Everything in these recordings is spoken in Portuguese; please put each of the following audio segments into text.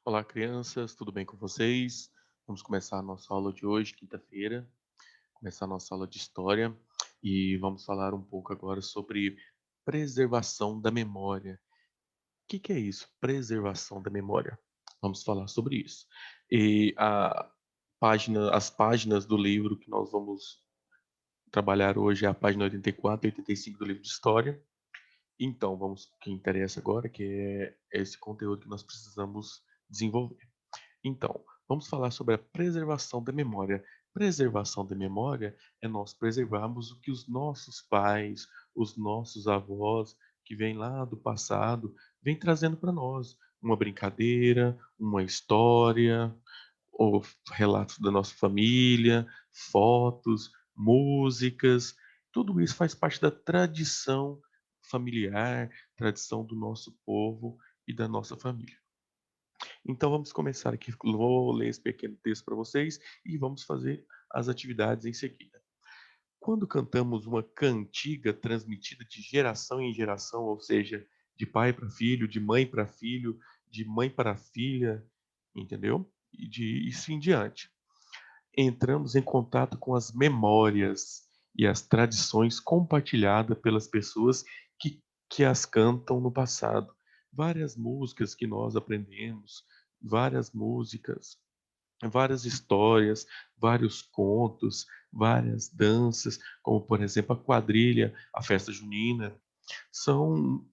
Olá, crianças, tudo bem com vocês? Vamos começar a nossa aula de hoje, quinta-feira, começar a nossa aula de história e vamos falar um pouco agora sobre preservação da memória. O que é isso? Preservação da memória. Vamos falar sobre isso. E as páginas do livro que nós vamos trabalhar hoje é a página 84 e 85 do livro de história. Então, vamos o que interessa agora, que é esse conteúdo que nós precisamos desenvolver. Então, vamos falar sobre a preservação da memória. Preservação da memória é nós preservarmos o que os nossos pais, os nossos avós, que vêm lá do passado, vêm trazendo para nós. Uma brincadeira, uma história, ou relatos da nossa família, fotos, músicas. Tudo isso faz parte da tradição familiar, tradição do nosso povo e da nossa família. Então vamos começar aqui. Vou ler esse pequeno texto para vocês e vamos fazer as atividades em seguida. Quando cantamos uma cantiga transmitida de geração em geração, ou seja, de pai para filho, de mãe para filho, de mãe para filha, entendeu? E de isso em diante. Entramos em contato com as memórias e as tradições compartilhadas pelas pessoas que as cantam no passado. Várias músicas que nós aprendemos, várias músicas, várias histórias, vários contos, várias danças, como por exemplo a quadrilha, a festa junina, são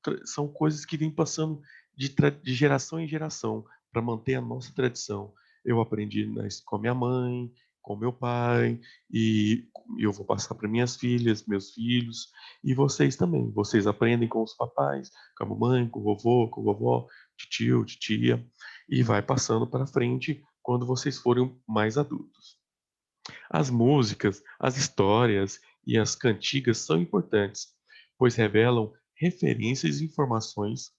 coisas que vêm passando de geração em geração para manter a nossa tradição. Eu aprendi com a minha mãe, com meu pai, e eu vou passar para minhas filhas, meus filhos, e vocês também. Vocês aprendem com os papais, com a mamãe, com o vovô, com a vovó, tio, titia, e vai passando para frente quando vocês forem mais adultos. As músicas, as histórias e as cantigas são importantes, pois revelam referências e informações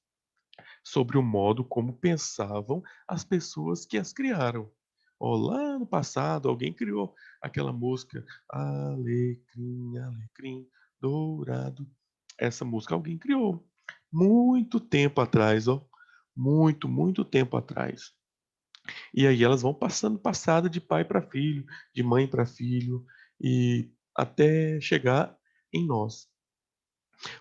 sobre o modo como pensavam as pessoas que as criaram. Ó, lá no passado, alguém criou aquela música Alecrim, alecrim dourado. Essa música alguém criou muito tempo atrás, ó. Muito, muito tempo atrás. E aí elas vão passando passada de pai para filho, de mãe para filho, e até chegar em nós.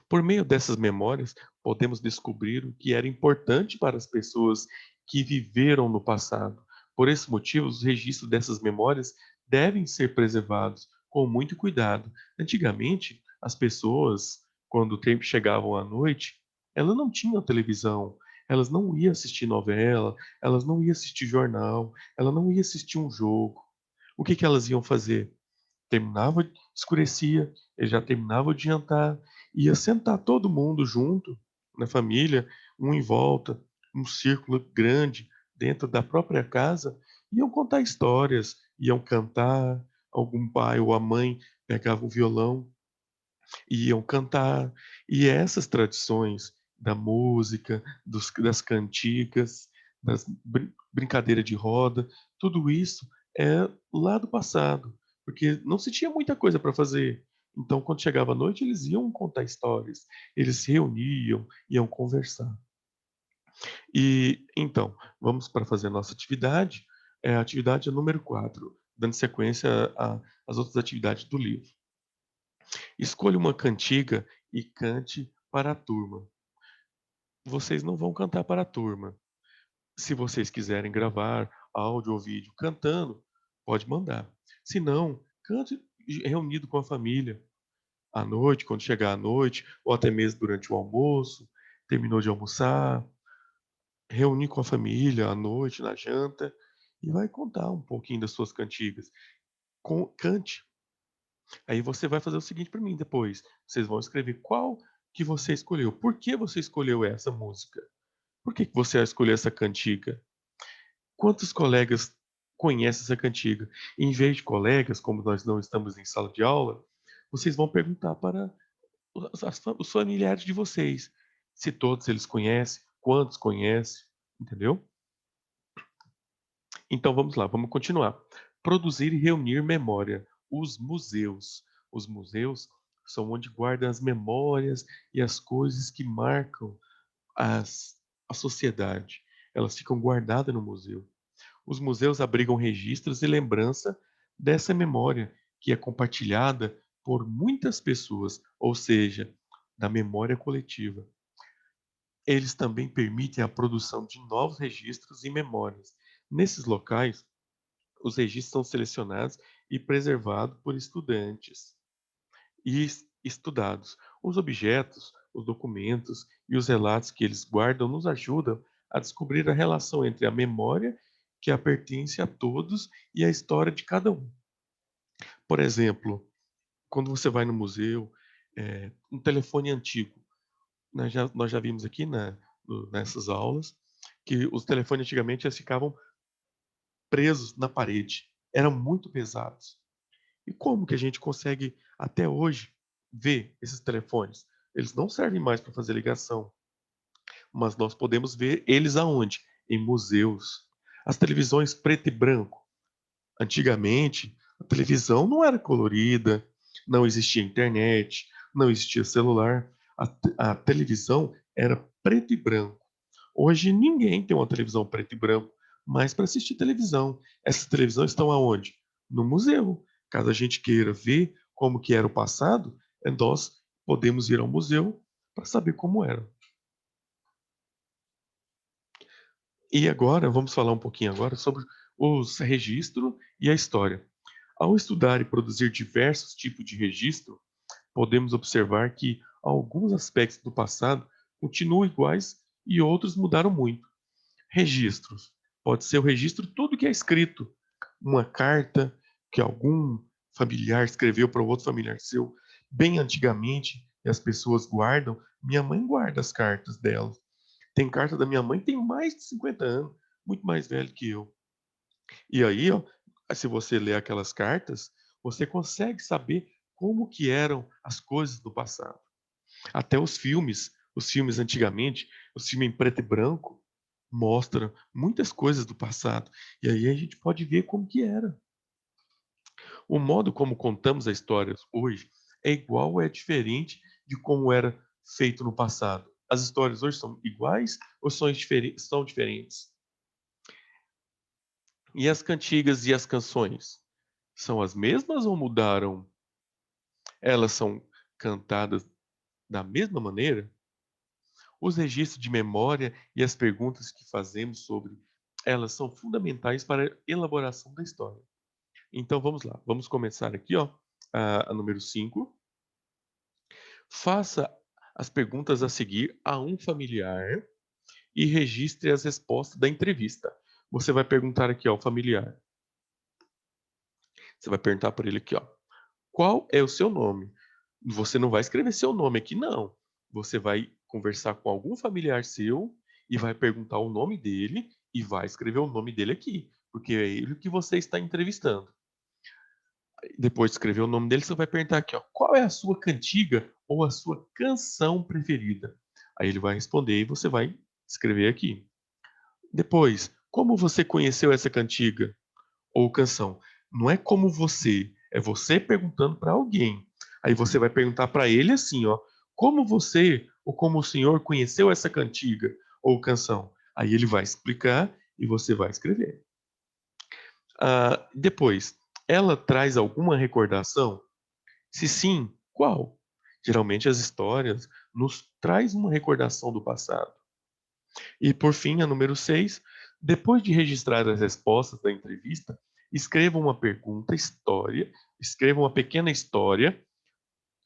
Por meio dessas memórias, podemos descobrir o que era importante para as pessoas que viveram no passado. Por esse motivo, os registros dessas memórias devem ser preservados com muito cuidado. Antigamente, as pessoas, quando o tempo chegavam à noite, elas não tinham televisão, elas não iam assistir novela, elas não iam assistir jornal, elas não iam assistir um jogo. O que elas iam fazer? Terminava, escurecia, ele já terminava de jantar, ia sentar todo mundo junto, na família, um em volta, um círculo grande, dentro da própria casa, iam contar histórias, iam cantar, algum pai ou a mãe pegava um violão e iam cantar. E essas tradições da música, das cantigas, das brincadeiras de roda, tudo isso é lá do passado, porque não se tinha muita coisa para fazer. Então, quando chegava a noite, eles iam contar histórias, eles se reuniam, iam conversar. E então, vamos para fazer a nossa atividade. É a atividade número 4, dando sequência às outras atividades do livro. Escolha uma cantiga e cante para a turma. Vocês não vão cantar para a turma. Se vocês quiserem gravar áudio ou vídeo cantando, pode mandar. Se não, cante reunido com a família, à noite, quando chegar à noite, ou até mesmo durante o almoço, terminou de almoçar, reunir com a família à noite, na janta, e vai contar um pouquinho das suas cantigas. Cante. Aí você vai fazer o seguinte para mim depois. Vocês vão escrever qual que você escolheu. Por que você escolheu essa música? Por que você escolheu essa cantiga? Quantos colegas conhecem essa cantiga? Em vez de colegas, como nós não estamos em sala de aula, vocês vão perguntar para os familiares de vocês se todos eles conhecem, quantos conhecem, entendeu? Então vamos lá, vamos continuar. Produzir e reunir memória. Os museus. Os museus são onde guardam as memórias e as coisas que marcam as, a sociedade. elas ficam guardadas no museu. Os museus abrigam registros e lembrança dessa memória que é compartilhada por muitas pessoas, ou seja, da memória coletiva. Eles também permitem a produção de novos registros e memórias. Nesses locais, os registros são selecionados e preservados por estudantes e estudados. Os objetos, os documentos e os relatos que eles guardam nos ajudam a descobrir a relação entre a memória, que a pertence a todos, e a história de cada um. Por exemplo, quando você vai no museu, um telefone antigo, nós já vimos aqui nessas aulas que os telefones antigamente eles ficavam presos na parede, eram muito pesados. E como que a gente consegue até hoje ver esses telefones? Eles não servem mais para fazer ligação, mas nós podemos ver eles aonde? Em museus. As televisões preto e branco. Antigamente, a televisão não era colorida, não existia internet, não existia celular. A televisão era preto e branco. Hoje ninguém tem uma televisão preto e branco, mas para assistir televisão. Essas televisões estão aonde? No museu. Caso a gente queira ver como que era o passado, nós podemos ir ao museu para saber como era. E agora, vamos falar um pouquinho agora sobre os registros e a história. Ao estudar e produzir diversos tipos de registro, podemos observar que alguns aspectos do passado continuam iguais e outros mudaram muito. Registros. Pode ser o registro tudo que é escrito. Uma carta que algum familiar escreveu para outro familiar seu, bem antigamente, e as pessoas guardam. Minha mãe guarda as cartas dela. Tem carta da minha mãe que tem mais de 50 anos, muito mais velho que eu. E aí, ó, se você ler aquelas cartas, você consegue saber como que eram as coisas do passado. Até os filmes antigamente, os filmes em preto e branco, mostram muitas coisas do passado. E aí a gente pode ver como que era. O modo como contamos a história hoje é igual ou é diferente de como era feito no passado. As histórias hoje são iguais ou são diferentes? E as cantigas e as canções? São as mesmas ou mudaram? Elas são cantadas da mesma maneira? Os registros de memória e as perguntas que fazemos sobre elas são fundamentais para a elaboração da história. Então vamos lá, vamos começar aqui, ó, a número 5. Faça as perguntas a seguir a um familiar e registre as respostas da entrevista. Você vai perguntar aqui ao familiar. Você vai perguntar para ele aqui, ó. Qual é o seu nome? Você não vai escrever seu nome aqui, não. Você vai conversar com algum familiar seu e vai perguntar o nome dele e vai escrever o nome dele aqui, porque é ele que você está entrevistando. Depois de escrever o nome dele, você vai perguntar aqui, ó, qual é a sua cantiga ou a sua canção preferida? Aí ele vai responder e você vai escrever aqui. Depois, como você conheceu essa cantiga ou canção? Não é como você, é você perguntando para alguém. Aí você vai perguntar para ele assim, ó, como você ou como o senhor conheceu essa cantiga ou canção? Aí ele vai explicar e você vai escrever. Depois, ela traz alguma recordação? Se sim, qual? Geralmente as histórias nos traz uma recordação do passado. E por fim, a número 6, depois de registrar as respostas da entrevista, escreva uma pergunta, história, escreva uma pequena história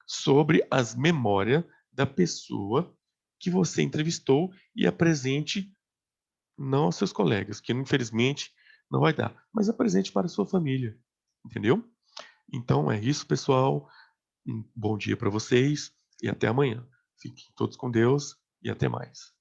sobre as memórias da pessoa que você entrevistou e apresente não aos seus colegas, que infelizmente não vai dar, mas apresente para a sua família, entendeu? Então é isso, pessoal. Um bom dia para vocês e até amanhã. Fiquem todos com Deus e até mais.